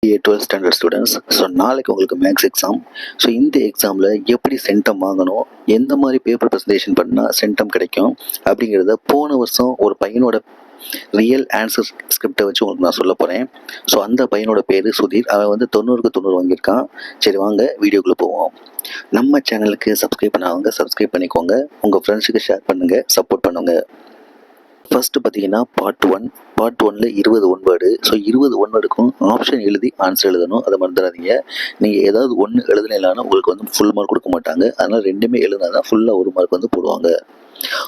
12th standard students. So நாளைக்கு உங்களுக்கு maths exam. So இந்த எக்ஸாமில் எப்படி சென்டம் வாங்கணும், எந்த மாதிரி பேப்பர் ப்ரெசன்டேஷன் பண்ணால் சென்டம் கிடைக்கும் அப்படிங்கிறத போன வருஷம் ஒரு பையனோட ரியல் ஆன்சர் ஸ்கிரிப்டை வச்சு உங்களுக்கு நான் சொல்ல போகிறேன். ஸோ அந்த பையனோட பேர் சுதீர். அவன் வந்து 90க்கு 90 வாங்கியிருக்கான். சரி வாங்க வீடியோக்குள்ளே போவோம். நம்ம சேனலுக்கு சப்ஸ்கிரைப் பண்ணாதவங்க சப்ஸ்கிரைப் பண்ணிக்கோங்க. உங்கள் ஃப்ரெண்ட்ஸுக்கு ஷேர் பண்ணுங்கள், சப்போர்ட் பண்ணுங்கள். ஃபர்ஸ்ட் பார்த்தீங்கன்னா பார்ட் 1ல் 20 ஒன்வேர்டு. ஸோ 20 ஒன்வேர்டுக்கும் ஆப்ஷன் எழுதி ஆன்சர் எழுதணும். அதை மறந்துடாதீங்க. நீங்கள் ஏதாவது ஒன்று எழுதுனா உங்களுக்கு வந்து ஃபுல் மார்க் கொடுக்க மாட்டாங்க. அதனால் ரெண்டுமே எழுதினா தான் ஃபுல்லாக ஒரு மார்க் வந்து போடுவாங்க.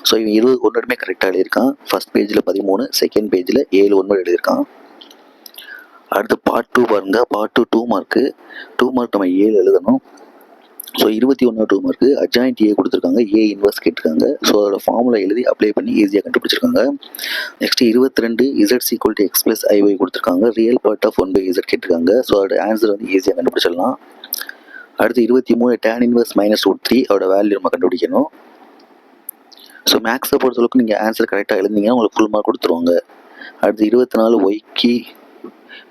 ஸோ இவன் 20 ஒன்வேர்டுமே கரெக்டாக எழுதியிருக்கான். ஃபர்ஸ்ட் பேஜில் 13, செகண்ட் பேஜில் 7 ஒன்வேர்டு எழுதியிருக்கான். அடுத்து பார்ட் 2 பாருங்க. பார்ட் 2 2 மார்க் நம்ம 7 எழுதணும். ஸோ 21 2 மார்க்கு அட்ஜாயிண்ட் ஏ கொடுத்துருக்காங்க, ஏ இன்வர்ஸ் கேட்டிருக்காங்க. ஸோ அதோட ஃபார்முலா எழுதி அப்ளை பண்ணி ஈஸியாக கண்டுபிடிச்சிருக்காங்க. Next 22 Z equal to X plus ஐஒய் கொடுத்துருக்காங்க, ரியல் பார்ட் ஆஃப் 1/z கேட்டிருக்காங்க. ஸோ அதோட ஆன்சர் வந்து ஈஸியாக கண்டுபிடிச்சிடலாம். அடுத்து 23 tan இன்வர்ஸ் -√3 அதோட வேல்யூ நம்ம கண்டுபிடிக்கணும். ஸோ மேக்ஸை பொறுத்தளவுக்கு நீங்கள் ஆன்சர் கரெக்டாக எழுதிங்கன்னா உங்களுக்கு ஃபுல் மார்க் கொடுத்துருவாங்க. அடுத்து 24 ஒய்க்கு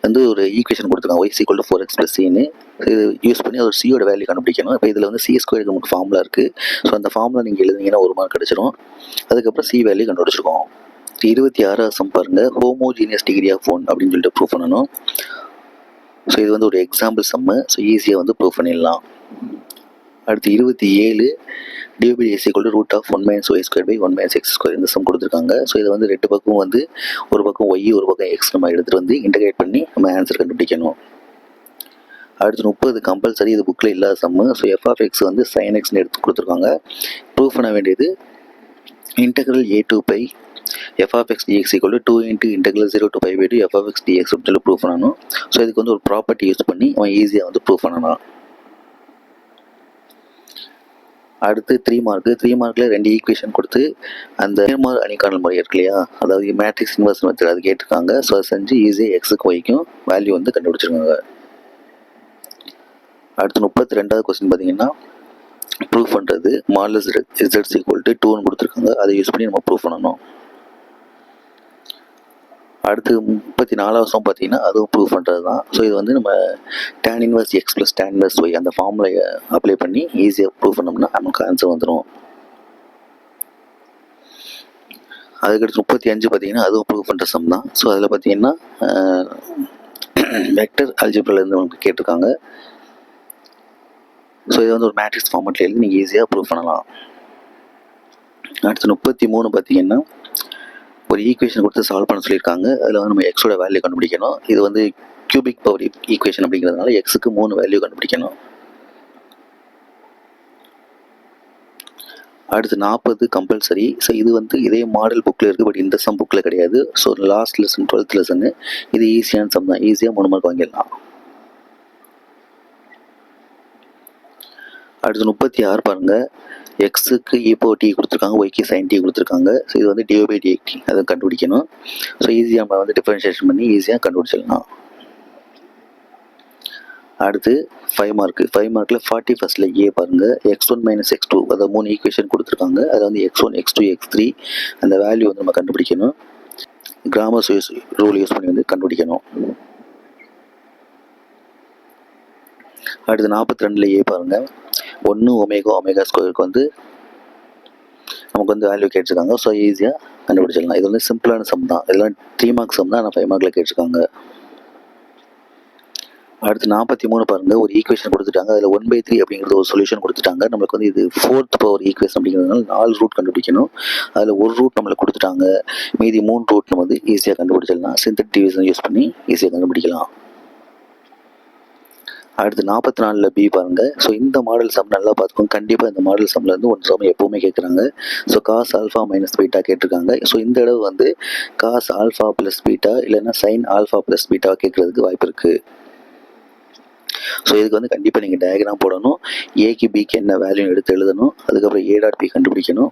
வந்து ஒரு ஈக்குவேஷன் கொடுத்துருக்காங்க, y equal to 4x + c. இது யூஸ் பண்ணி ஒரு சியோட வேல்யூ கண்டுபிடிக்கணும். இப்போ இதில் வந்து c² நமக்கு ஃபார்முலா இருக்குது. ஸோ அந்த ஃபார்முலா நீங்கள் எழுதிங்கன்னா ஒரு மார்க் கிடச்சிரும். அதுக்கப்புறம் சி வேல்யூ கண்டுபிடிச்சிருக்கோம். 26 சம் பாருங்கள். ஹோமோஜீனியஸ் டிகிரி ஆஃப் 1 அப்படின்னு சொல்லிட்டு ப்ரூவ் பண்ணணும். ஸோ இது வந்து ஒரு எக்ஸாம்பிள் சம்மு. ஸோ ஈஸியாக வந்து ப்ரூவ் பண்ணிடலாம். அடுத்து 27 dB/dx = √(1 - y² / 1 - x²) இந்த சம் கொடுத்துருக்காங்க. ஸோ இதை வந்து ரெண்டு பக்கம் வந்து ஒரு பக்கம் ஒய் ஒரு பக்கம் எக்ஸ் நம்ம எடுத்துகிட்டு வந்து இன்டகிரேட் பண்ணி நம்ம ஆன்சர் கண்டுபிடிக்கணும். அடுத்து 30 கம்பல்சரி, இது புக்கில் இல்லாத சம்மு. ஸோ f(x) வந்து sin x எடுத்து கொடுத்துருக்காங்க. ப்ரூவ் பண்ண வேண்டியது integral a to π f(x) dx = 2 × integral 0 to π/2 f(x) dx சொல்லி ப்ரூவ் பண்ணணும். ஸோ இதுக்கு வந்து ஒரு ப்ராப்பர்ட்டி யூஸ் பண்ணி அவன் ஈஸியாக வந்து ப்ரூவ் பண்ணலாம். அடுத்து 3 மார்க்கில் 2 ஈக்குவேஷன் கொடுத்து அந்த நேர்மாறு அணிக்காணல் முறை இருக்கு இல்லையா, அதாவது மேட்ரிக்ஸ் இன்வர்ஸ் மெத்தட் அது கேட்டிருக்காங்க. ஸோ அதை செஞ்சு ஈஸியாக எக்ஸுக்கு ஒய்க்கும் வேல்யூ வந்து கண்டுபிடிச்சிருக்காங்க. அடுத்து 32வது கொஸ்டின் பார்த்தீங்கன்னா ப்ரூவ் பண்ணுறது மாடலஸ் z = 2ன்னு கொடுத்துருக்காங்க. அதை யூஸ் பண்ணி நம்ம ப்ரூவ் பண்ணணும். அடுத்து 34வது சம் பார்த்தீங்கன்னா அதுவும் ப்ரூவ் பண்ணுறது தான். ஸோ இது வந்து நம்ம tan inverse x + tan inverse y அந்த ஃபார்முலையை அப்ளை பண்ணி ஈஸியாக ப்ரூவ் பண்ணோம்னா நமக்கு ஆன்சர் வந்துடும். அதுக்கடுத்து 35 பார்த்தீங்கன்னா அதுவும் ப்ரூவ் பண்ணுற சம் தான். ஸோ அதில் பார்த்தீங்கன்னா வெக்டர் அல்ஜிப்ராலேருந்து நமக்கு கேட்டிருக்காங்க. ஸோ இது வந்து ஒரு மேட்ரிக்ஸ் ஃபார்மேட்டில் எழுதி நீங்கள் ஈஸியாக ப்ரூவ் பண்ணலாம். அடுத்து 33 பார்த்தீங்கன்னா ஒரு ஈக்குவேஷன் கொடுத்து சால்வ் பண்ண சொல்லியிருக்காங்க. அதில் வந்து நம்ம எக்ஸோட வேல்யூ கண்டுபிடிக்கணும். இது வந்து கியூபிக் பவர் ஈக்குவேஷன் அப்படிங்கிறதுனால எக்ஸுக்கு 3 வேல்யூ கண்டுபிடிக்கணும். அடுத்து 40 கம்பல்சரி. ஸோ இது வந்து இதே மாடல் புக்கில் இருக்குது, பட் இந்த சம் புக்கில் கிடையாது. So last lesson 12th lesson இது ஈஸியான சம் தான், ஈஸியாக 3 மார்க் வாங்கிடலாம். அடுத்து 36 பாருங்கள். எக்ஸுக்கு e/t கொடுத்துருக்காங்க, ஒய்க்கு sin t கொடுத்துருக்காங்க. ஸோ இது வந்து dv/dt அதை கண்டுபிடிக்கணும். ஸோ ஈஸியாக நம்ம வந்து டிஃபரன்ஷியேஷன் பண்ணி ஈஸியாக கண்டுபிடிச்சிடலாம். அடுத்து 5 மார்க்கில் 41ல் ஏ பாருங்கள். x1 - x2 அதாவது 3 ஈக்குவேஷன் கொடுத்துருக்காங்க. அதில் வந்து x1 x2 x3 அந்த வேல்யூ வந்து நம்ம கண்டுபிடிக்கணும். கிராமர் ரூல் யூஸ் பண்ணி வந்து கண்டுபிடிக்கணும். அடுத்து 42ல் ஏ பாருங்கள். 1 ω² வந்து நமக்கு வந்து வேல்யூ கேட்டிருக்காங்க. ஸோ ஈஸியாக கண்டுபிடிச்சிடலாம். இது வந்து சிம்பிளான சம் தான். இதெல்லாம் 3 மார்க் சம் தான், ஆனால் 5 மார்க்கில் கேட்டிருக்காங்க. அடுத்து 43 பாருங்கள். ஒரு ஈக்குவேஷன் கொடுத்துட்டாங்க. அதில் 1/3 அப்படிங்கிறது ஒரு சொல்யூஷன் கொடுத்துட்டாங்க. நம்மளுக்கு வந்து இது 4th பவர் ஈக்குவேஷன் அப்படிங்கிறதுனால 4 ரூட் கண்டுபிடிக்கணும். அதில் ஒரு ரூட் நம்மளுக்கு கொடுத்துட்டாங்க, மீதி 3 ரூட் நம்ம வந்து ஈஸியாக கண்டுபிடிச்சிடலாம். சிந்தட்டிக் டிவிஷன் யூஸ் பண்ணி ஈஸியாக கண்டுபிடிக்கலாம். அடுத்து 44ல் பி பாருங்கள். ஸோ இந்த மாடல் சம் நல்லா பார்த்துக்கோங்க. கண்டிப்பாக இந்த மாடல் சம்மில் இருந்து ஒன் சம் எப்போவுமே கேட்குறாங்க. ஸோ cos α - β கேட்டிருக்காங்க. ஸோ இந்த தடவை வந்து cos α + β இல்லைன்னா sin α + β கேட்குறதுக்கு வாய்ப்பு இருக்குது. ஸோ இதுக்கு வந்து கண்டிப்பாக நீங்கள் டயக்ராம் போடணும். ஏக்கு பிக்கு என்ன வேல்யூ எடுத்து எழுதணும். அதுக்கப்புறம் a.p கண்டுபிடிக்கணும்.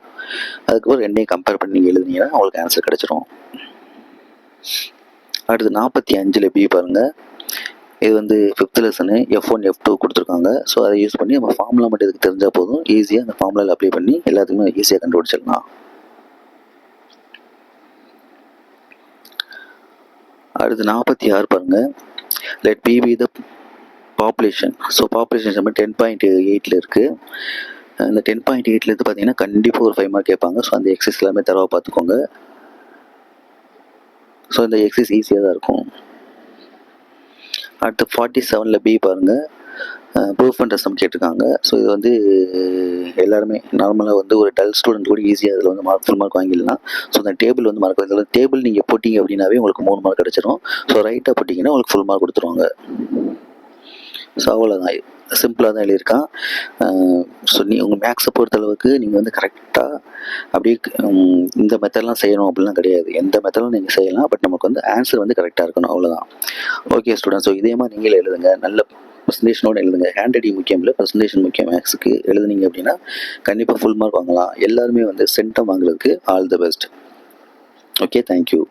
அதுக்கப்புறம் ரெண்டையும் கம்பேர் பண்ணி நீங்கள் எழுதினீங்கன்னா உங்களுக்கு ஆன்சர் கிடச்சிரும். அடுத்து 45ல் பி பாருங்கள். இது வந்து 5th லெசனு F1 F2 கொடுத்துருக்காங்க. ஸோ அதை யூஸ் பண்ணி நம்ம ஃபார்முலா மட்டும் இதுக்கு தெரிஞ்சால் போதும், ஈஸியாக அந்த ஃபார்முலாவில் அப்ளை பண்ணி எல்லாத்துக்குமே ஈஸியாக கண்டுபிடிச்சிடலாம். அடுத்து 46 பாருங்கள். let p be the population. So population நம்ம 10.8 இருக்குது. இந்த 10.8 பார்த்தீங்கன்னா கண்டிப்பாக ஒரு 5 மார்க் கேட்பாங்க. ஸோ அந்த எக்ஸசைஸ் எல்லாமே தரவாக பார்த்துக்கோங்க. ஸோ இந்த எக்ஸசைஸ் ஈஸியாக தான் இருக்கும். அடுத்து 47ல் பி பாருங்கள், ப்ரூஃப் அண்ட் ரெசம் கேட்டிருக்காங்க. ஸோ இது வந்து எல்லாருமே நார்மலாக வந்து ஒரு டல் ஸ்டூடெண்ட் கூட ஈஸியாக அதில் வந்து ஃபுல் மார்க் வாங்கிடலாம். ஸோ அந்த டேபிள் வந்து மார்க் இதில் டேபிள் நீங்கள் போட்டிங்க அப்படின்னாவே உங்களுக்கு 3 மார்க் கிடச்சிரும். ஸோ ரைட்டாக போட்டிங்கன்னா உங்களுக்கு ஃபுல் மார்க் கொடுத்துருவாங்க. ஸோ அவ்வளோதான், சிம்பிளாக தான் எழுதியிருக்கான். ஸோ உங்கள் மேக்ஸை பொறுத்தளவுக்கு நீங்கள் வந்து கரெக்டாக அப்படியே இந்த மெத்தட்லாம் செய்யணும் அப்படிலாம் கிடையாது. எந்த மெத்தடும் நீங்கள் செய்யலாம், பட் நமக்கு வந்து ஆன்சர் வந்து கரெக்டாக இருக்கணும், அவ்வளோதான். ஓகே ஸ்டூடெண்ட், ஸோ இதே மாதிரி நீங்களே எழுதுங்க, நல்ல ப்ரெசன்டேஷனோடு எழுதுங்க. ஹேண்ட் ரைட்டிங் முக்கியம் இல்லை, ப்ரெசன்டேஷன் முக்கியம். மேக்ஸுக்கு எழுதுனீங்க அப்படின்னா கண்டிப்பாக ஃபுல் மார்க் வாங்கலாம். எல்லாருமே வந்து சென்டம் வாங்குறதுக்கு all the best. Okay, thank you.